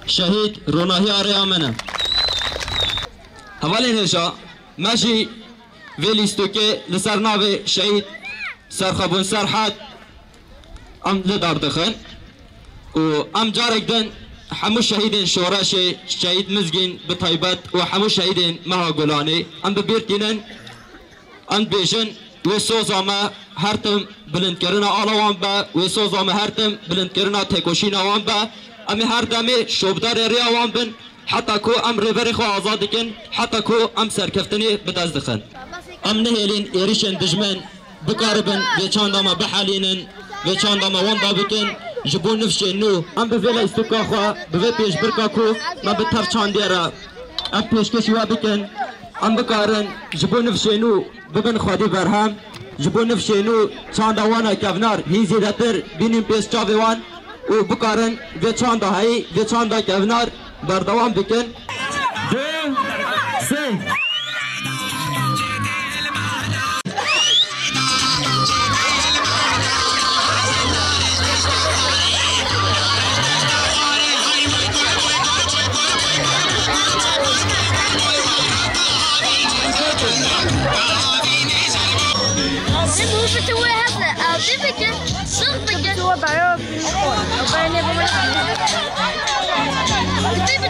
شهيد روناهي آريامنا هوالين هشا ماشي ویلیستوکه لسر ناو شهید سرخابون سرحد ام لدار دخن و ام جارك دن حمو شهيدين شورش شهيد مزگين بطيبت و حمو شهيدين مها گلاني ام ببيرتينن ام بيشن و سوزاما هرتم بلند کرنا آلوان با و سوزاما هرتم بلند کرنا تکوشین آوان با امی هر دمی شوبدار ریا آوان بن حتى كو ام ريفري خو آزاد كن حتى كو ام سركفتني بدز دخن ام نهيلين إيريشن دجمن بقاربن ويچان داما بحالينن ويچان داما وان بابكن جبون نفشي نو ام بفيلا استوكا خوا بفي پیش بركا كو ما بتر چان ديرا ام پیش كشوا بكن ام بقارن جبون نفشي نو ببن خادي برهم جبون نفشي نو چان داوانا كفنار هي زيدتر بينين پیش چاوان و بقارن ويچان دا هاي ويچان دا كفنار بردوام بكن دو سه Baby,